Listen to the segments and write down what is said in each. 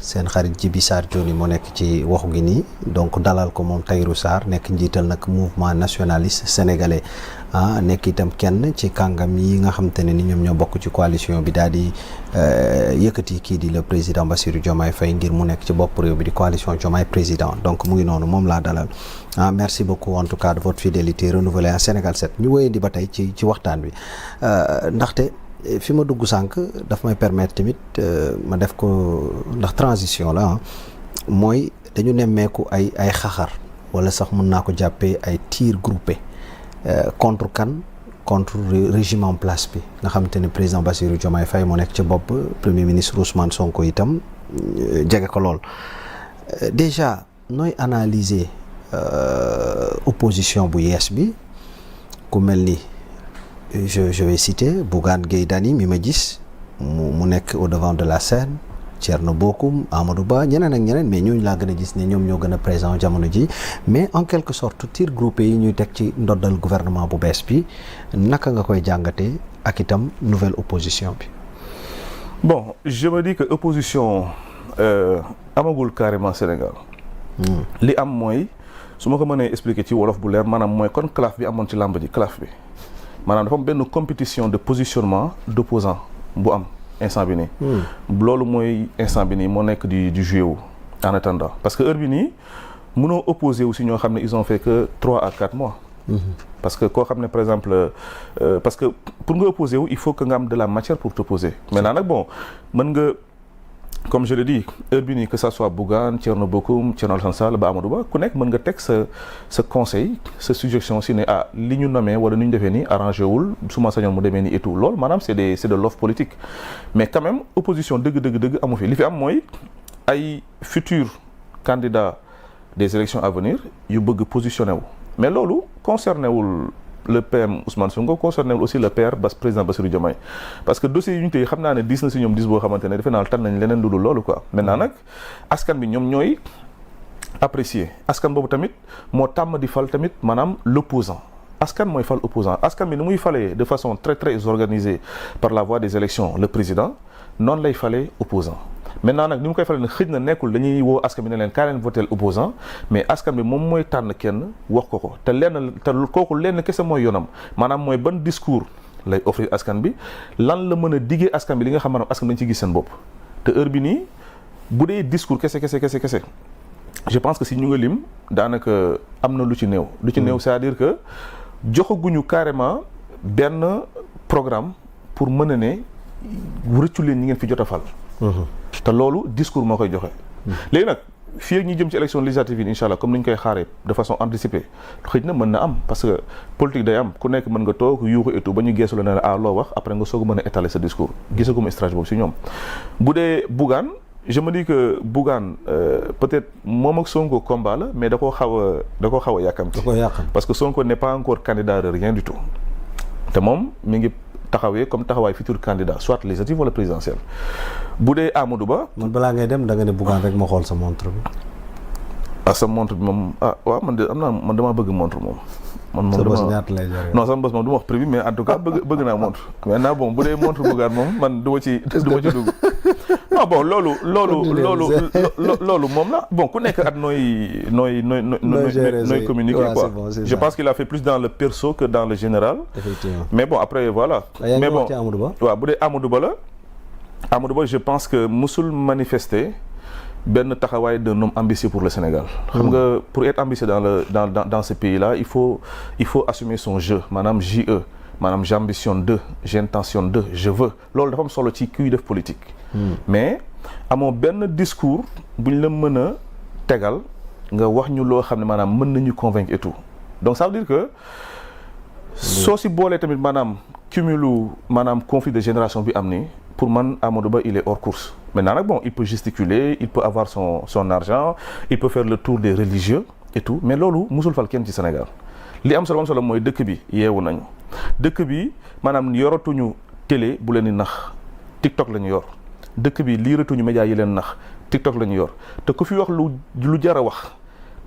seen xarit Djiby Sarr Dioni moo nekk ci waxu gi nii donc dalal ko moom Tahirou Sarr nekk njiital nag mouvement nationaliste sénégalais nekk itam kenn ci kàngam yi nga xam te ne ni ñoom ñoo bokk ci coalition bi daal di yëkkati kii di le président Bassirou Diomaye Faye ngir mu nekk ci bopp réew bi di coalition Diomaye président donc mu ngi noonu moom laa dalal merci beaucoup en tout cas de votre fidélité renouvelée à Sénégal 7 ñu wéyandi ba tey ci waxtaan bi ndaxte fi ma dugg sànq daf may permettre tamit ma def ko ndax transition la mooy dañu nemmeeku ay xaxar wala sax mën naa ko jàppee ay tir groupé contre régime en place bi nga xam te ne président Bassirou Diomaye Faye moo nekk ci bopp premier ministre Ousmane Sonko itam jege ko lool déjà nooy analyser opposition bu yees bi ku mel ni je vais citer Bougane Gueye Dany mi ma gis mu nekk au devant de la scène Thierno Bocoum Amadou Ba ñeneen ak ñeneen mais ñooñu laa gën a gis ne ñoom ñoo gën a présent jamono ji mais en quelque sorte tir groupé yi ñuy teg ci ndoddal gouvernement bu bees bi naka nga koy jàngatee ak itam nouvelle opposition bi. Bon, je me dis que opposition amagul carrément Sénégal. Li am mooy su ma ko mënee expliquer ci wolof bu leer maanaam mooy kon claf bi amoon ci làmb ji claf bi. maanaam dafa am benn compétition de positionnement d'opposants bu am instant bi nii. loolu mooy instant bi nii moo nekk di joué wu en attendant parce que heure bi nii mënoo opposé aussi ñoo xam ne ils ont fait que 3 à 4 mois. parce que koo xam ne par exemple parce que pour nga opposé wu il faut que nga am de la matière pour t'opposer. maintenant nag bon mën nga comme je le dis heure bi nii que ça soit Bougane Thierno Bocoum Thierno Alassane Sall ba Amadou Ba ku nekk mën nga teg sa conseil sa suggestion si ne li ñu nommé wala ni ñu defee nii arrangé wul su ma sañoon mu demee nii et tout loolu maanaam c'est de l'offre politique mais quand même opposition dëgg amu fi li fi am mooy ay futurs candidats des élections à venir yu bëgg positionné wu mais loolu concerné wul le PM Ousmane Sonko concerné aussi le PR président Bassirou Diomaye parce que dossier yu ñu tey xam naa ne diis na si ñoom diis boo xamante ne defe naa tan nañ leneen lu dul loolu quoi maintenant nag askan bi ñoom ñooy apprécier askan boobu tamit moo tàmm di fal tamit maanaam l'opposant askan mooy fal opposant askan bi ni muy falee de façon très très organisée par la voie des élections le président noonu lay falee opposant maintenant nag ni mu koy falee ne xëj na nekkul dañuy woo askan bi ne leen kaa leen votel opposant mais askan bi moom mooy tànn kenn wax ko te kooku lenn kese mooy yoonam maanaam mooy ban discours lay offrir askan bi lan la mën a diggee askan bi li nga xam maanaam askan bi dañ ci gis seen bopp te heure bi nii bu dee discours kese je pense que si ñu nga lim daanaka am na lu ci néew c'est-à-dire que joxaguñu carrément benn programme pour mën a ne rëccu leen ñi ngeen fi jot a fal te loolu discours moo koy joxe léegi nag fii ak ñi jëm ci élection législative yi incha allah comme ni ñu koy xaaree de façon anticipée xëy na mën na am parce que politique day am ku nekk mën nga toog yuuxu et tout ba ñu geesu la ne la loo wax après nga soog a mën a étaler sa discours gisaguma stratégie boobu si ñoom bu dee Bougane je me dis que Bougane peut-être moom ak Sonko combat la mais da koo xaw a yàkkamti parce que Sonko n'est pas encore candidat de rien du tout te moom mi ngi taxawee comme taxawaay futur candidat soit législatif wala présidentiel bu dee Amadou Ba. man balaa ngay dem da nga ne Bougane rek ma xool sa montre bi. sa montre bi moom waaw man damaa bëgg montre moom. sa bos ñaata lay jar non sama bos moom du ma wax prix bi mais en tout cas bëgg naa montre maintenant bon bu dee montre Bougane moom man du ma ci dugg. non bon loolu moom la bon ku nekk at nooy communiquer quoi je pense qu'il a fait plus dans le perso que dans le général. Effectivement. Mais bon après voilà. mais bon waaw bu dee Amadou Ba la Amadou Ba je pense que musul manifester benn taxawaay d'un homme ambitieux pour le Sénégal. xam nga pour être ambitieux dans ce pays-là il faut assumer son jeu maanaam JE maanaam j'ambitionne de j'intentionne de je veux loolu dafa am solo ci kuy def politique. mais amoo benn discours buñ la mën a tegal nga wax ñu loo xam ne maanaam mën nañu convaincre et tout donc ça veut dire que soo si boolee tamit maanaam cumulu maanaam conflit de génération bi am ni pour man Amadou Ba il est hors course maintenant nag bon il peut gesticuler il peut avoir son argent il peut faire le tour des religieux et tout mais loolu musul fal kenn ci Sénégal li am solo mooy dëkk bi yeewu nañu dëkk bi maanaam yoratuñu télé bu leen di nax TikTok la ñu yor dëkk bi liiratuñu médias yi leen nax TikTok la ñu yor te ku fi wax lu jar a wax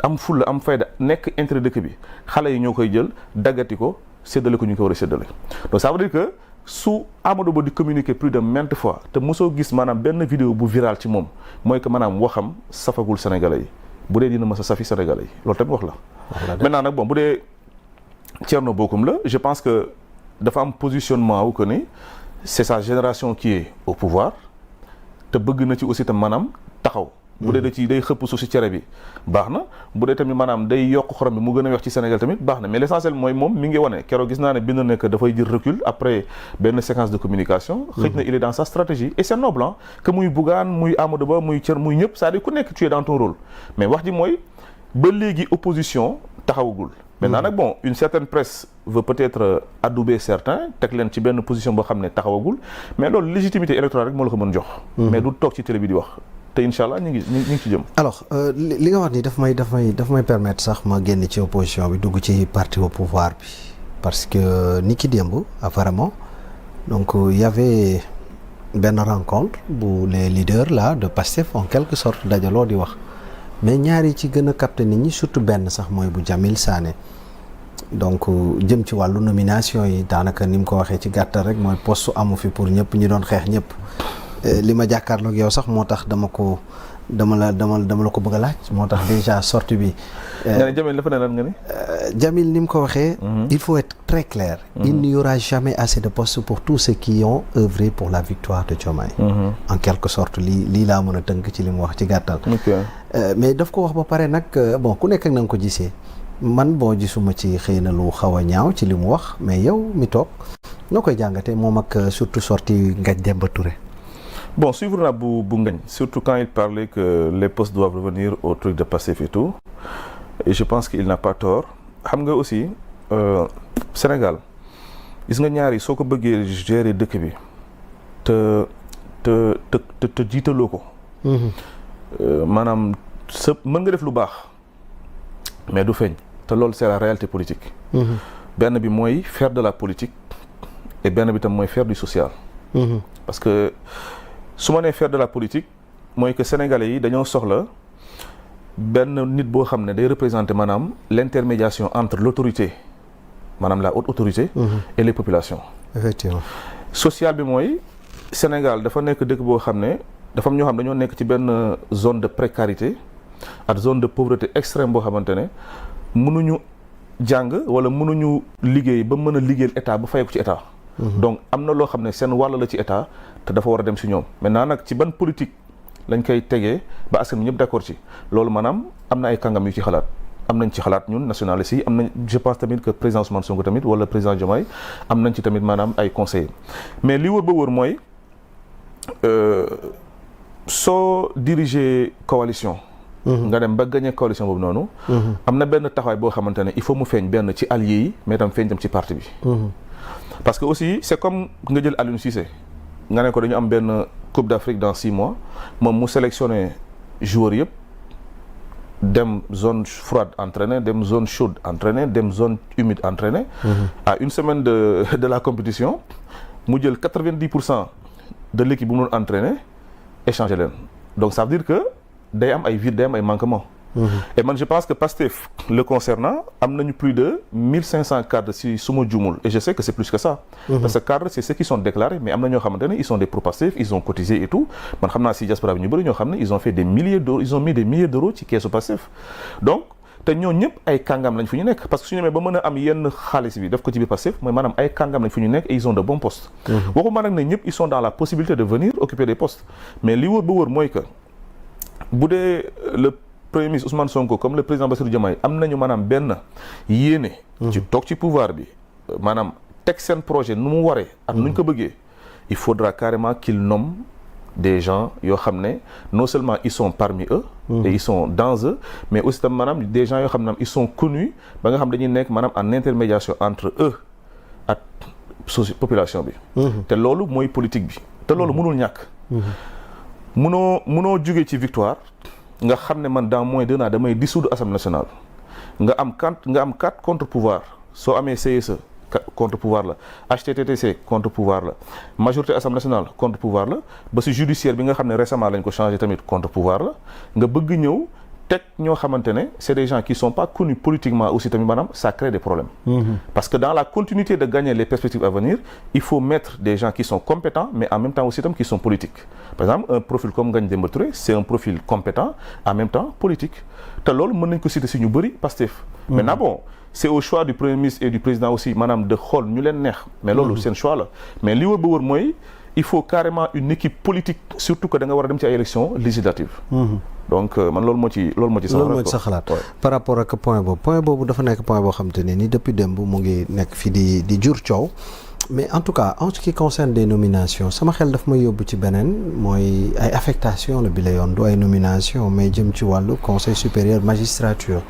am fulla am fayda nekk intérêt dëkk bi xale yi ñoo koy jël daggati ko séddale ko ñu ko war a séddale donc ça veut dire que su Amadou Ba di communiquer plus de maintes fois te mosoo gis maanaam benn vidéo bu viral ci moom mooy que maanaam waxam safagul Sénégalais yi bu dee dina mës a safi Sénégalais yi loolu tamit wax la. maintenant nag bon bu dee Thierno Bocoum la je pense que dafa am positionnement wu que ni c'est sa génération qui est au pouvoir te bëgg na ci aussi tam maanaam taxaw. bu dee da ci day xëpp suuf si cere bi baax na bu dee tamit maanaam day yokk xorom bi mu gën a weex ci Sénégal tamit baax na mais l'essentiel mooy moom mi ngi wane keroog gis naa ne bind na que dafay jël recul après benn séquence de communication. xëy na il est dans sa stratégie et c'est noble que muy Bougane muy Amadou Ba muy Thierno muy ñëpp c'est-à-dire ku nekk tu es dans ton rôle mais wax ji mooy ba léegi opposition taxawagul. maintenant nag bon une certaine presse veut peut-être adouber certains teg leen ci benn position boo xam ne taxawagul mais loolu légitimité électorale rek moo la ko mën jox. mais du toog ci télé bi di wax. te incha allah ñu ngi ci jëm. alors li nga wax ni daf may permettre sax ma génn ci opposition bi dugg ci parti au pouvoir bi parce que ni ki démb apparemment donc il y avait benn rencontre bu les leaders là de Pastef en quelque sorte dajaloo di wax mais ñaar yi ci gën a capté nit ñi surtout benn sax mooy bu Jamil Sané donc jëm ci wàllu nomination yi daanaka ni mu ko waxee ci gàttal rek mooy poste amu fi pour ñëpp ñi doon xeex ñëpp. li ma jàkkaarloog yow sax moo tax dama la ko bëgg a laaj moo tax déjà sortie bi. nga ne Jamil dafa ne lan nga ni. Jamil ni mu ko waxee. il faut être très clair. il n'y aura jamais assez de postes pour tous ceux qui ont œuvré pour la victoire de Diomaye. en quelque sorte lii laa mën a tënk ci li mu wax ci gàttal. mais daf ko wax ba pare nag bon ku nekk ak na nga ko gisee man boo gisuma ci xëy na lu xaw a ñaaw ci li mu wax mais yow mi toog noo koy jàngatee moom ak surtout sortie Ngagne Demba Touré. Bon, suivre naa bu Ngagne surtout quand il parlait que les postes doivent revenir au truc de Pastef et tout et je pense qu'il n'a pas tort xam nga aussi Sénégal gis nga ñaari soo ko bëggee gérer dëkk bi te jiitaloo ko. maanaam sa mën nga def lu baax mais du feeñ te loolu c'est la réalité politique. benn bi mooy faire de la politique et benn bi tam mooy faire du social. parce que su ma nee faire de la politique mooy que sénégalais yi dañoo soxla benn nit boo xam ne day représenter maanaam l'intermédiation entre l'autorité maanaam la haute autorité. et les populations. effectivement social bi mooy Sénégal dafa nekk dëkk boo xam ne dafa am ñoo xam dañoo nekk ci benn zone de précarité ak zone de pauvreté extrême boo xamante ne mënuñu jàng wala mënuñu liggéey ba mën a liggéeyal état ba fay ko ci état. donc am na loo xam ne seen wàll la ci état te dafa war a dem si ñoom maintenant nag ci ban politique lañ koy tegee ba askan bi ñëpp d'accord ci loolu maanaam am na ay kàngam yu ci xalaat am nañ ci xalaat ñun nationalistes yi am nañ je pense tamit que président Ousmane Sonko tamit wala président Diomaye am nañ ci tamit maanaam ay conseillers mais li wër ba wër mooy soo diriger coalition. nga dem ba gagner coalition boobu noonu. am na benn taxawaay boo xamante ne il faut mu feeñ benn ci alliés yi mais tam feeñ tam ci parti bi. parce que aussi c'est comme nga jël Aliou Cissé nga ne ko dañu am benn Coupe d'Afrique dans 6 mois moom mu sélectionné joueurs yëpp dem zone froide entraîné dem zone chaude entraîné dem zone humide entraîné. à une semaine de la compétition mu jël 90% de l'équipe bu mu doon entraîné échanger leen donc ça veut dire que day am ay vide day am ay manquements. et man je pense que Pastef le concernant am nañu plus de 1500 cadres si suma juumul et je sais que c'est plus que ça. parce que cadres c'est ceux qui sont déclarés mais am na ñoo xamante ne ils sont des pro-Pastef ils ont cotisé et tout man xam naa si diaspora bi ñu bëri ñoo xam ne ils ont fait des milliers d'euros ils ont mis des milliers d'euros ci keesu Pastef donc te ñoo ñëpp ay kàngam lañ fu ñu nekk parce que suñu demee ba mën a am yenn xaalis bi def ko ci biir Pastef mooy maanaam ay kàngam lañ fu ñu nekk et ils ont de bons postes. waxuma nag ne ñëpp ils sont dans la possibilité de venir occuper des postes mais li wër ba wër mooy que bu dee le premier ministre Ousmane Sonko comme le président Bassirou Diomaye am nañu maanaam benn yéene. ci toog ci pouvoir bi maanaam teg seen projet nu mu waree. ak nu ñu ko bëggee il faudra carrément qu'il nomme des gens yoo xam ne non seulement ils sont parmi eux. et ils sont dans eux mais aussi tam maanaam des gens yoo xam ne ils sont connus ba nga xam dañuy nekk maanaam en intermédiation entre eux ak population bi. te loolu mooy politique bi te loolu mënul ñàkk. mënoo jógee ci victoire. nga xam ne man dans moins d'un an damay dissoudre Assemblée nationale nga am quatre contre-pouvoir soo amee CSE contre-pouvoir la HTTTC contre-pouvoir la majorité Assemblée nationale contre-pouvoir la ba ci judiciaire bi nga xam ne récemment lañ ko changé tamit contre-pouvoir la nga bëgg ñëw teg ñoo xamante ne c'est des gens qui sont pas connus politiquement aussi tamit maanaam ça crée des problèmes. Parce que dans la continuité de gagner les perspectives à venir il faut mettre des gens qui sont compétents mais en même temps aussi tam qui sont politiques. Par exemple un profil comme Ngagne Demba Touré c'est un profil compétent en même temps politique te loolu mën nañ ko citer si ñu bëri Pastef. Maintenant bon c'est au choix du premier ministre et du président aussi maanaam de xool ñu leen neex. mais loolu seen choix la mais li wër ba wër mooy il faut carrément une équipe politique surtout que da nga war a dem ci ay élections législatives. Donc man loolu moo ci sa xalaat par rapport ak point boobu dafa nekk point boo xam te ne ni depuis démb mu ngi nekk fii di jur coow mais en tout cas en ce qui concerne des nominations sama xel daf may yóbbu ci beneen mooy ay affectation la bi la yoon du ay nomination mais jëm ci wàllu conseil supérieur magistrature.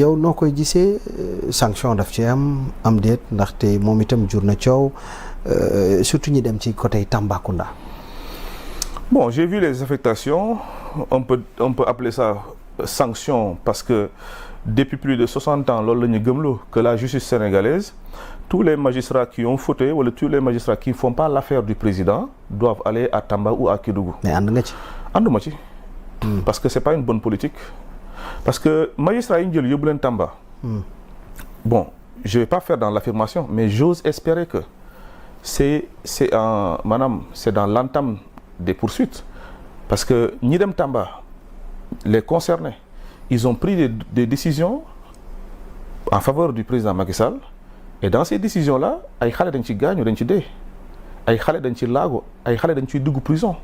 yow noo koy gisee sanction daf ci am déet ndaxte moom itam jur na coow surtout ñi dem ci côté Tambacounda. Bon, j'ai vu les affectations, on peut appeler ça sanction parce que depuis plus de 60 ans, loolu la ñu gëmloo que la justice sénégalaise, tous les magistrats qui ont fauté wala tous les magistrats qui ne font pas l'affaire du président doivent aller à Tamba ou à Kédougou. Mais ànd nga ci. ànduma ci. Parce que c'est pas une bonne politique. Parce que magistrats yi ñu jël yóbbu leen Tamba. Bon, je vais pas faire dans l'affirmation, mais j'ose espérer que c'est dans l'entame des poursuites parce que ñi dem Tamba les concernés ils ont pris des décisions en faveur du président Macky Sall et dans ces décisions là ay xale dañ ci gaañu dañ ci dee ay xale dañ ci laago ay xale dañ ciy dugg prison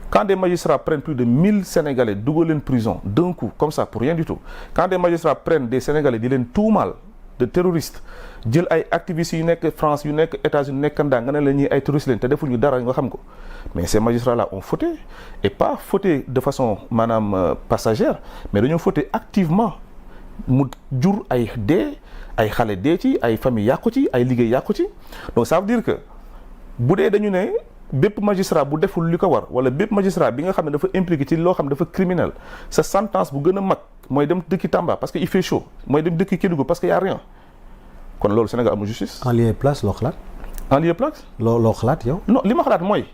quand des magistrats prennent plus de 1000 Sénégalais dugal leen prison d'un coup comme ça pour rien du tout quand des magistrats prennent des Sénégalais di leen tuumaal de terroristes jël ay activistes yu nekk France yu nekk États-Unis nekk Canada nga ne la ñuy ay terroristes leen te defuñu dara nga xam ko mais ces magistrats-là ont fauté et pas fauté de façon maanaam passagère mais dañoo fauté activement mu jur ay dee ay xale dee ci ay famille yàqu ci ay liggéey yàqu ci donc ça veut dire que bu dee dañu ne bépp magistrat bu deful li ko war wala bépp magistrat bi nga xam ne dafa impliqué ci loo xam ne dafa criminel sa sentence bu gën a mag mooy dem dëkki Tamba parce que il fait chaud mooy dem dëkki Kédougou parce que y a rien kon loolu Sénégal amul justice. en lieu et place loo xalaat. en lieu et place. loo xalaat yow. non li ma xalaat mooy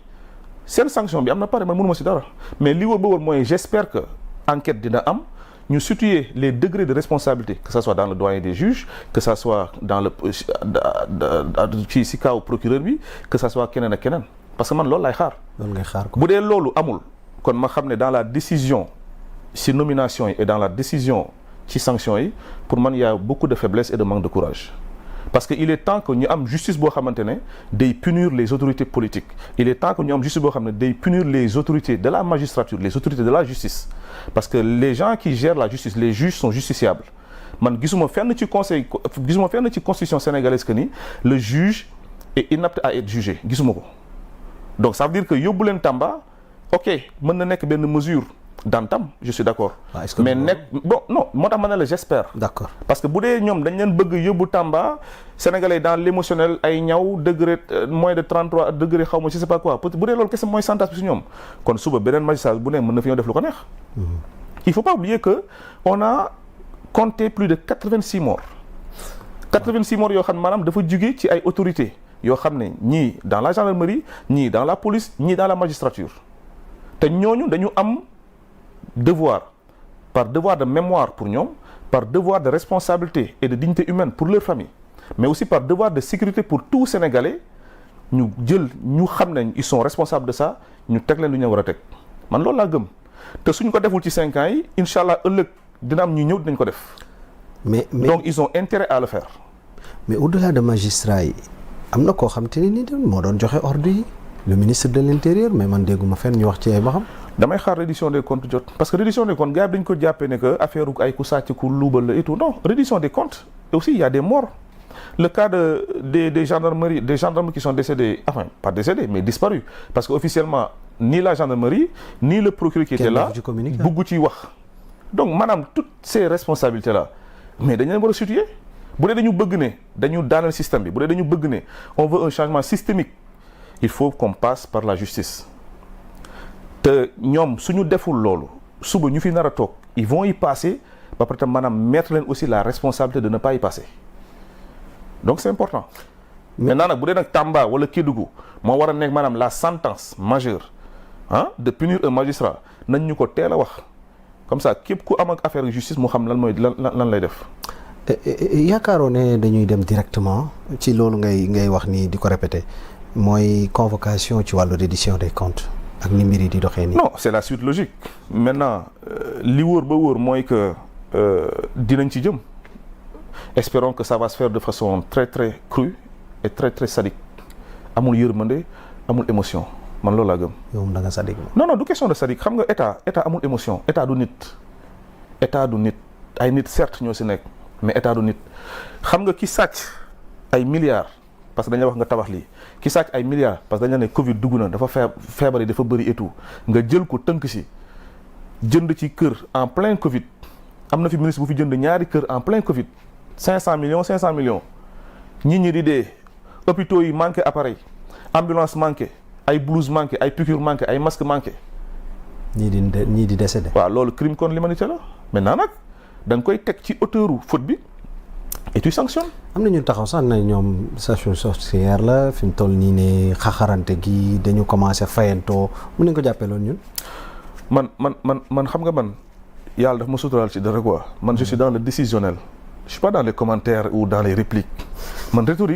seen sanction bi am na pare man mënuma ci dara mais li wóor ba wóor mooy j'espère que enquête dina am ñu situer les degrés de responsabilité que ça soit dans le doyen des juges que ça soit dans le ci kaw procureur bi que ça soit keneen ak keneen parce que man loolu lay xaar. loolu ngay xaar ko bu dee loolu amul kon ma xam ne dans la décision ci nomination yi et dans la décision ci sanction yi pour man y a beaucoup de faiblesse et de manque de courage. Parce que il est temps que ñu am justice boo xamante ne day punir les autorités politiques il est temps que ñu am justice boo xam ne day punir les autorités de la magistrature les autorités de la justice parce que les gens qui gèrent la justice les juges sont justiciables man gisuma fenn ci constitution sénégalaise que ni le juge est inapte à être jugé gisuma ko donc ça veut dire que yóbbu leen Tamba ok mën na nekk benn mesure d'entame je suis d'accord mais nekk bon non moo tax ma ne la j'espère d'accord parce que bu dee ñoom dañ leen bëgg yóbbu Tamba sénégalais dans l'émotionnel ay ñaw degré moins de 33 degré xaw ma je sais pas quoi peut-être bu dee loolu kese mooy santage bi si ñoom kon suba beneen magistrat bu ne mën na fi ñoo def lu ko neex il faut pas oublier que on a compté plus de 86 morts 86 morts yoo xam ne maanaam dafa jugee ci ay autorités yoo xam ne ñii dans la gendarmerie ñii dans la police ñii dans la magistrature te ñooñu dañu am devoir par devoir de mémoire pour ñoom par devoir de responsabilité et de dignité humaine pour leur famille mais aussi par devoir de sécurité pour tout Sénégalais ñu jël ñu xam ne ils sont responsables de ça ñu teg leen lu ñu war a teg man loolu laa gëm te suñ ko deful ci 5 ans yi incha allah ëllëg dina am ñu ñëw dinañ ko def. mais donc ils ont intérêt à le faire. mais au-delà de magistrats yi am na koo xam te ne nii moo doon joxe ordre yi le ministre de l'intérieur mais man dégguma fenn ñu wax ci ay waxam. damay xaar reddition des comptes jot parce que reddition des comptes gars yi dañ ko jàppee ne que affaire ay ku sàcc ku luubal la et tout non reddition des comptes et aussi il y a des morts le cas des gendarmes qui sont décédés enfin pas décédés mais disparus parce que officiellement ni la gendarmerie ni le procureur qui était là bugg ci wax donc maanaam toutes ces responsabilités là mais dañu leen war a situer bu dee dañu bëgg ne dañu daaneel système bi bu dee dañu bëgg ne on veut un changement systémique il faut qu'on passe par la justice te ñoom suñu deful loolu suba ñu fi nar a toog ils vont y passer ba pare tam maanaam mettre leen aussi la responsabilité de ne pas y passer donc c'est important maintenant nag bu dee nag Tamba wala Kédougou moo war a nekk maanaam la sentence majeure de punir un magistrat nañ ñu ko teel a wax comme ça képp ku am ak affaire justice mu xam lan mooy lan lay def. yaakaaroo ne dañuy dem directement ci loolu ngay wax ni di ko répéter mooy convocation ci wàllu reddition des comptes ak ni mbir yi di doxee nii. non c'est la suite logique maintenant li wóor ba wóor mooy que dinañ ci jëm espérons que ça va se faire de façon très très crue et très très sadique amul yërmande amul émotion man loolu laa gëm. yow da nga sadique. non du question de sadique xam nga état amul émotion état du nit ay nit certes ñoo si nekk mais état du nit xam nga ki sàcc ay milliards parce que dañuy wax nga tabax lii ki sàcc ay milliards parce que dañu ne Covid dugg na dafa feebar yi dafa bëri et tout nga jël ko tënk si jënd ci kër en plein Covid am na fi ministre bu fi jënd ñaari kër en plein Covid 500 millions nit ñi di dee hôpitaux yi manqué appareil ambulance manqué ay blouse manqué ay piqûre manqué ay masque manqué. ñii di décédé. waaw loolu crime contre l'humanité la maintenant nag da nga koy teg ci auteuru faute bi et tu sanctionnes. am na ñu taxaw sax na ñoom station sorcière la fi mu toll nii ne xaxarante gi dañu commencé fayantoo mën nañu ko jàppee loolu ñun. man xam nga man yàlla daf ma suturaal ci dara quoi man je suis dans le décisionnel je suis pas dans les commentaires ou dans les répliques man rhétorique